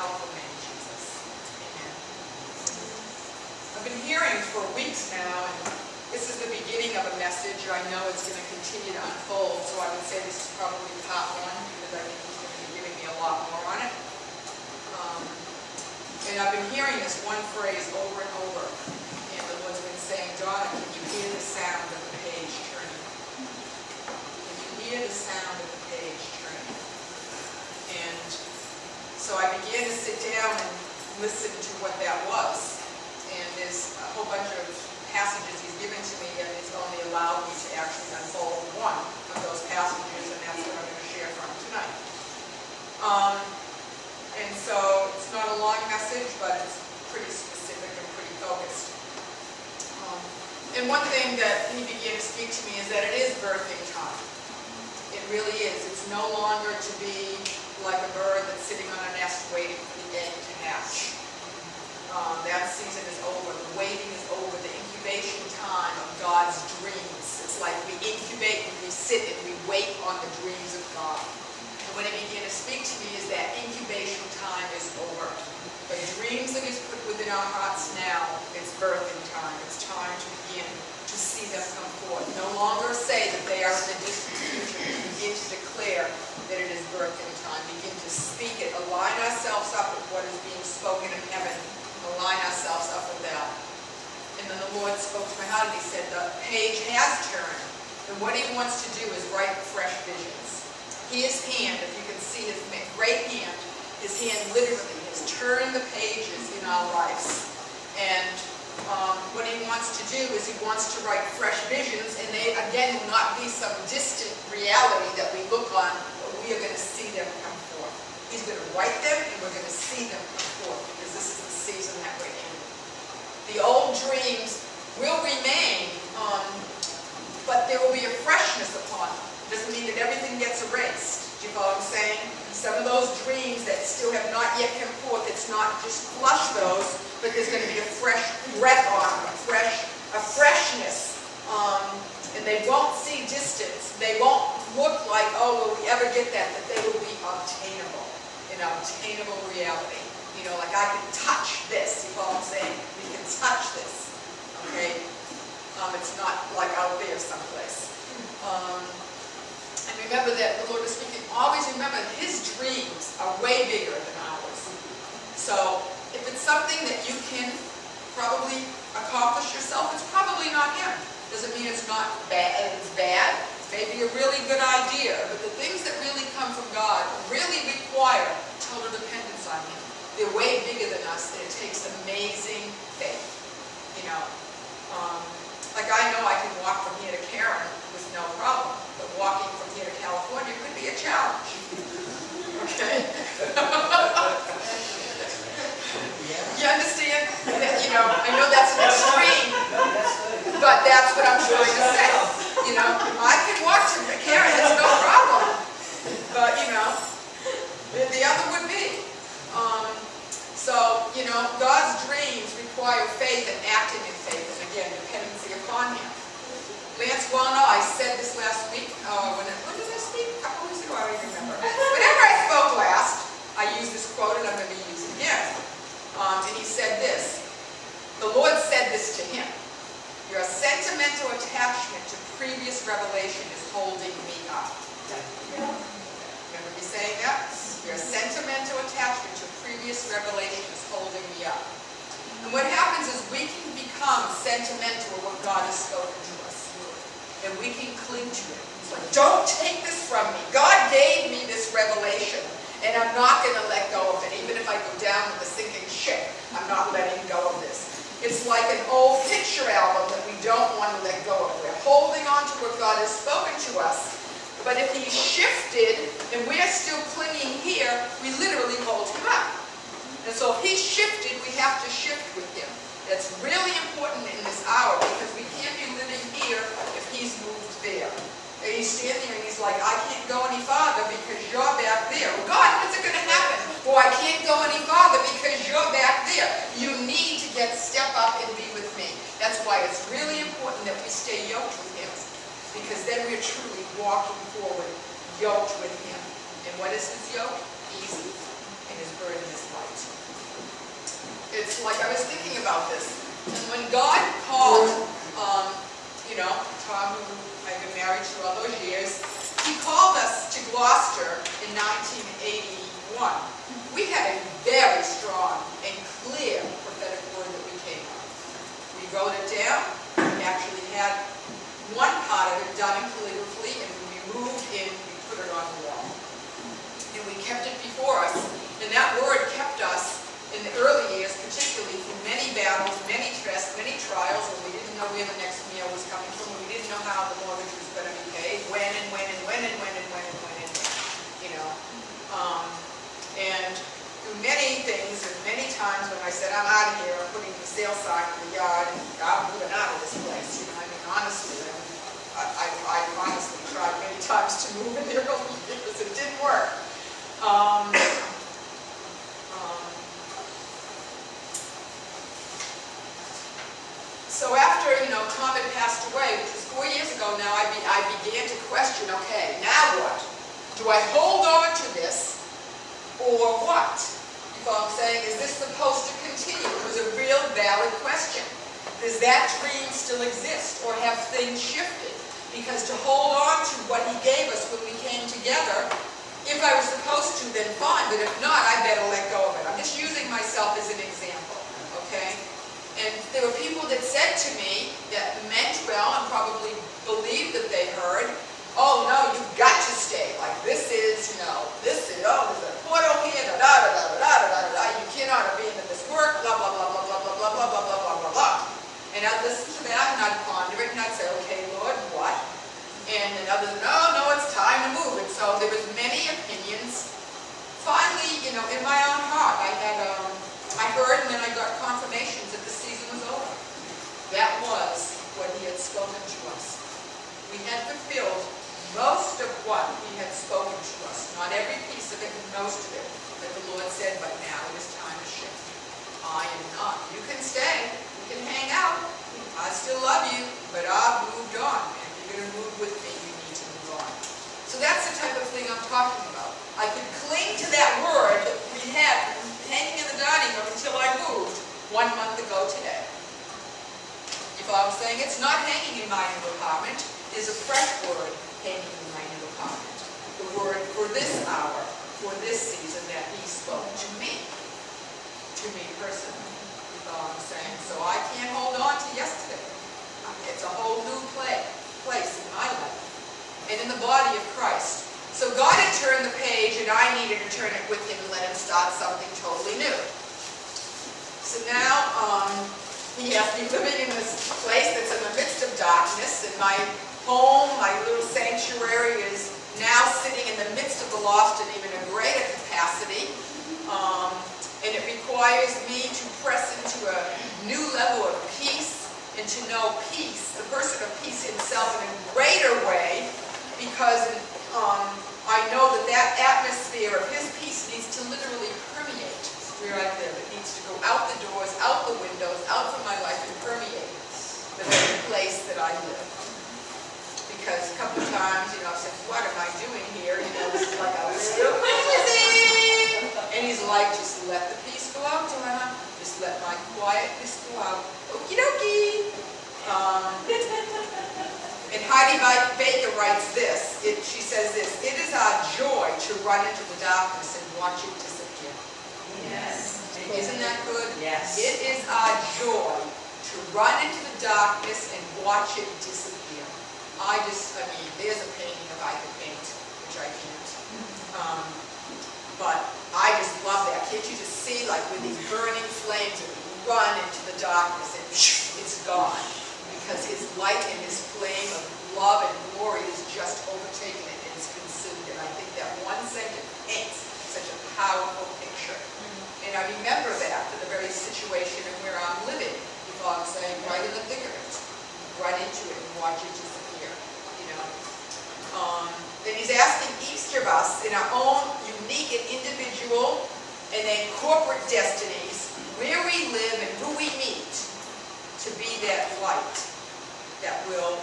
powerful name, Jesus. Amen. I've been hearing for weeks now, and this is the beginning of a message. I know it's going to continue to unfold, so I would say this is probably part one, because I think he's going to be giving me a lot more on it. And I've been hearing this one phrase over and over, and the Lord's been saying, Donna, can you hear the sound of the page turning? Can you hear the sound of the page turning? And so I began to sit down and listen to what that was. And there's a whole bunch of passages he's given to me, and he's only allowed me to actually unfold one of those passages, and that's what I'm going to share from tonight. And so it's not a long message, but it's pretty specific and pretty focused. And one thing that he began to speak to me is that it is birthing time. It really is. It's no longer to be like a bird that's sitting on a nest waiting for the egg to hatch. That season is over. The waiting is over. The incubation time of God's dreams. It's like we incubate and we sit and we wait on the dreams of God. And when he began to speak to me is that incubation time is over. The dreams that he's put within our hearts now, it's birthing time. It's time to begin to see them come forth. No longer say that they are in the distant future. Begin to declare that it is birthing time. Begin to speak it. Align ourselves up with what is being spoken in heaven. Align ourselves up with that. And then the Lord spoke to my heart and he said, the page has turned. And what he wants to do is write fresh visions. His hand, if you can see his great hand, his hand literally has turned the pages in our lives. And what he wants to do is he wants to write fresh visions, and they, again, will not be some distant reality that we look on, but we are going to see them come forth. He's going to write them, and we're going to see them come forth, because this is the season that we're in. The old dreams will remain, but there will be a freshness upon them. Doesn't mean that everything gets erased. Do you follow what I'm saying? Some of those dreams that still have not yet come forth, it's not just flush those, but there's going to be a fresh breath on them, a freshness. And they won't see distance. They won't look like, oh, will we ever get that? That they will be obtainable, an obtainable reality. You know, like I can touch this. You follow what I'm saying? We can touch this. Okay? It's not like out there someplace. And remember that the Lord is speaking. Always remember his dreams are way bigger than ours. So if it's something that you can probably accomplish yourself, it's probably not him. Doesn't mean it's not bad. It's bad. Maybe a really good idea. But the things that really come from God really require total dependence on him. They're way bigger than us, and it takes amazing faith. You know, like I know I can walk from here to Karen with no problem, but walking from here to California could be a challenge. Okay? You understand? You know, I know that's an extreme, but that's what I'm trying to say. You know, I can walk to Karen, it's no problem. But, you know, the other would be. So, you know, God's dreams require faith and acting in faith, and again, dependency upon him. Lance well know, I said this last week, when did I speak? A couple weeks ago, I don't even remember. Whenever I spoke last, I used this quote, and I'm going to be using it again. And he said this, the Lord said this to him, your sentimental attachment to previous revelation is holding me up. Remember me saying that? Your sentimental attachment to previous revelation is holding me up. And what happens is we can become sentimental with what God has spoken to us. And we can cling to it. It's like, don't take this from me. God gave me this revelation, and I'm not going to let go of it. Even if I go down with a sinking ship, I'm not letting go of this. It's like an old picture album that we don't want to let go of. We're holding on to what God has spoken to us. But if he shifted, and we're still clinging here, we literally hold him up. And so if he shifted, we have to shift with him. That's really important in this hour, because we can't be living here if he's moved there. And he's standing there and he's like, I can't go any farther because you're back there. Well, God, when's it going to happen? Well, I can't go any farther because you're back there. You need to step up and be with me. That's why it's really important that we stay yoked with him, because then we're truly walking forward, yoked with him. And what is his yoke? Easy. and his burden is light. It's like I was thinking about this. And when God called, Tom, who I've been married to all those years, he called us to Gloucester in 1981. We had a very strong and clear prophetic word that we came on. We wrote it down. We actually had one part of it done in calligraphy, and when we moved in, we put it on the wall. And we kept it before us, and that word kept us in the early years, particularly through many battles, many tests, many trials, when we didn't know where the next meal was coming from, we didn't know how the mortgage was going to be paid, when and when and when and when and when and when and when, and through many things and many times when I said, I'm out of here, I'm putting the sale sign in the yard, and I'm moving out of this place, honestly, I honestly tried many times to move in the early years. It didn't work. So after, Tom had passed away, which was 4 years ago now, I began to question, okay, now what? Do I hold on to this, or what? You know what I'm saying? Is this supposed to continue? It was a real valid question. Does that dream still exist, or have things shifted? Because to hold on to what he gave us when we came together, if I was supposed to, then fine, but if not, I better let go of it. I'm just using myself as an example, okay? And there were people that said to me that meant well and probably believed that they heard, oh no, you've got to stay. Like this is, there's a portal here, you cannot abandon this work, blah, blah, blah, blah, blah, blah, blah, blah, blah, blah, blah, blah, blah. And I'd listen to that and I'd ponder it and I'd say, okay, Lord, what? And then others, no, it's time to move. And so there was many opinions. Finally, in my own heart, I heard and then I got confirmations that the season was over. That was what he had spoken to us. We had fulfilled most of what he had spoken to us. Not every piece of it, but most of it. But the Lord said, but now it is time to shift. I am not. You can stay. You can hang out. I still love you, but I've moved on. And if you're going to move with me, you need to move on. So that's the type of thing I'm talking about. I could cling to that word that we had hanging in the dining room until I moved 1 month ago today. If I'm saying it's not hanging in my new apartment, there's a fresh word hanging in my new apartment. The word for this hour, for this season that he spoke to me personally. I'm saying. So I can't hold on to yesterday. It's a whole new place in my life and in the body of Christ. So God had turned the page and I needed to turn it with him and let him start something totally new. So now he has me living in this place that's in the midst of darkness, and my home, my little sanctuary, is now sitting in the midst of the lost in even a greater capacity. And it requires me to press into a new level of peace and to know peace, the person of peace himself, in a greater way, because I know that atmosphere of his peace needs to literally permeate where I live. It needs to go out the doors, out the windows, out from my life, and permeate the very place that I live. Because a couple of times, I've said, what am I doing here? This is like a little crazy. And he's like, just let the peace go out, Donna. Just let my quietness go out. Okie dokie. And Heidi Baker writes this. She says this, it is our joy to run into the darkness and watch it disappear. Yes. Isn't that good? Yes. It is our joy to run into the darkness and watch it disappear. There's a painting if I could paint, which I can't. But I just love that. Can't you just see, like with these burning flames, it run into the darkness and it's gone. Because his light and his flame of love and glory is just overtaken it and it's consumed. And I think that one sentence paints such a powerful picture. And I remember that for the very situation and where I'm living. If I'm saying right in the thick of it, run into it and watch it disappear. Then he's asking each of us in our own unique and individual and then corporate destinies, where we live and who we meet, to be that light that will,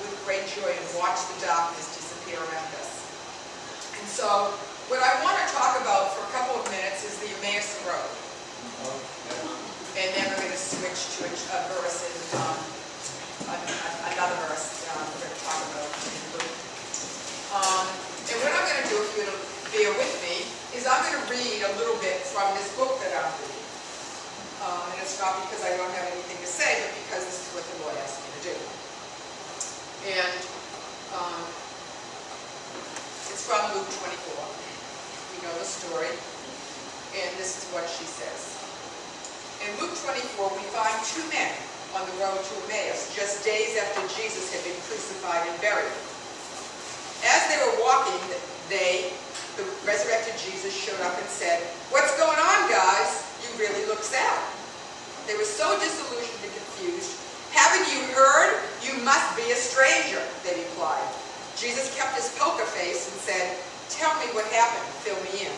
with great joy, and watch the darkness disappear around us. And so, what I want to talk about to a verse in another verse we're going to talk about in Luke. And what I'm going to do, if you'll bear with me, is I'm going to read a little bit from this book that I'm reading. And it's not because I don't have anything to say, but because this is what the Lord asked me to do. And it's from Luke 24. We know the story. And this is what she says. In Luke 24, we find two men on the road to Emmaus, just days after Jesus had been crucified and buried. As they were walking, the resurrected Jesus showed up and said, "What's going on, guys? You really look sad." They were so disillusioned and confused. "Haven't you heard? You must be a stranger," they replied. Jesus kept his poker face and said, "Tell me what happened. Fill me in."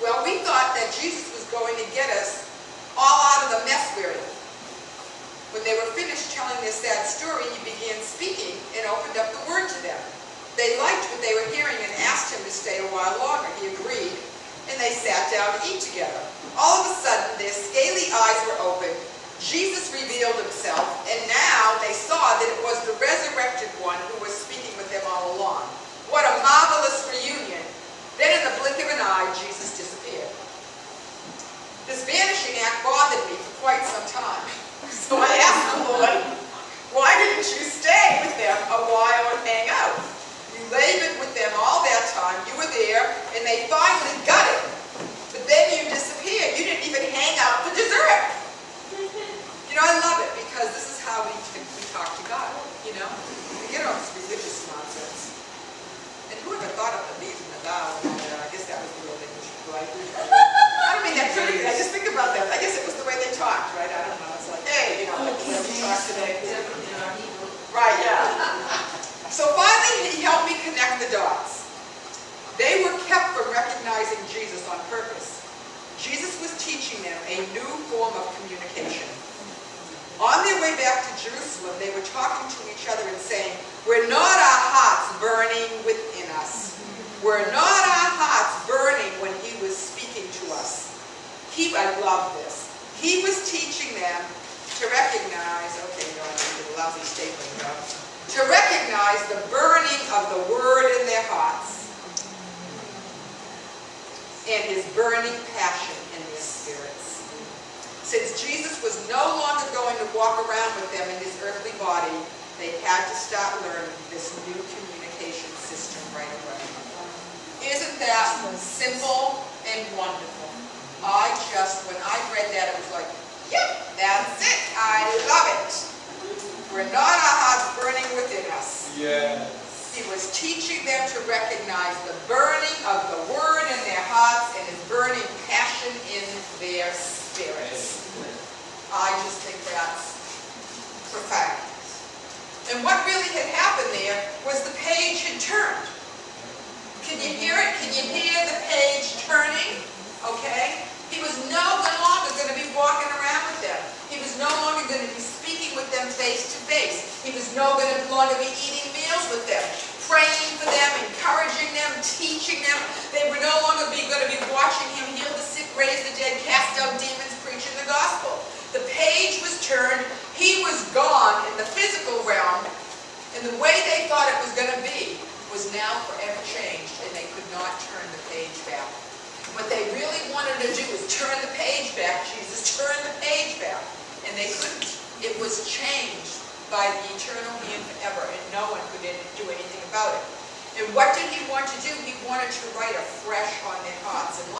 Well, we thought that Jesus was going to get us all out of the mess we're in. When they were finished telling their sad story, he began speaking and opened up the word to them. They liked what they were hearing and asked him to stay a while longer. He agreed, and they sat down to eat together. All of a sudden, their scaly eyes were opened. Jesus revealed himself, and now they saw that it was the resurrected one who was speaking with them all along. What a marvelous reunion! Then in the blink of an eye, Jesus disappeared. This vanishing act bothered me for quite some time. So I asked the Lord, "Why didn't you stay with them a while and hang out? You labored with them all that time. You were there, and they finally got it. But then you disappeared. You didn't even hang out for dessert." You know, I love it because this is how we talk to God, you know? We get all this religious nonsense. And whoever thought of the these and the thou and all that, I guess that was the real English, right? I don't mean that critically. I just think about that. I guess it was the way they talked, right? I don't know. It's like, hey, you know, like the way we talk today. Right, yeah. So finally, he helped me connect the dots. They were kept from recognizing Jesus on purpose. Jesus was teaching them a new form of communication. On their way back to Jerusalem, they were talking to each other and saying, "Were not our hearts burning within us? Were not our hearts burning when he was speaking to us?" I love this. He was teaching them to recognize, okay, no, I need a lousy stapling, though. To recognize the burning of the word in their hearts and his burning passion in their spirits. Since Jesus was no longer going to walk around with them in his earthly body, they had to start learning this new communication system right away. Isn't that simple and wonderful? When I read that, it was like, yep, that's it. I love it. We're not our hearts burning within us. Yes. He was teaching them to recognize the burning of the word in their hearts and his burning passion in their spirits. I just think that's profound. And what really had happened there was the page had turned. Can you hear it? Can you hear the page turning? Okay? He was no longer going to be walking around with them. He was no longer going to be speaking with them face to face. He was no longer be eating meals with them, praying for them, encouraging them, teaching them. They were no longer going to be watching him heal the sick, raise the dead, cast out demons, preaching the gospel. The page was turned. He was gone in the physical realm, and the way they thought it was going to be was now forever changed, and they could not turn the page back. What they really wanted to do was turn the page back. Jesus turned the page back, and they couldn't. It was changed by the eternal hand forever, and no one could do anything about it. And what did he want to do? He wanted to write afresh on their hearts. And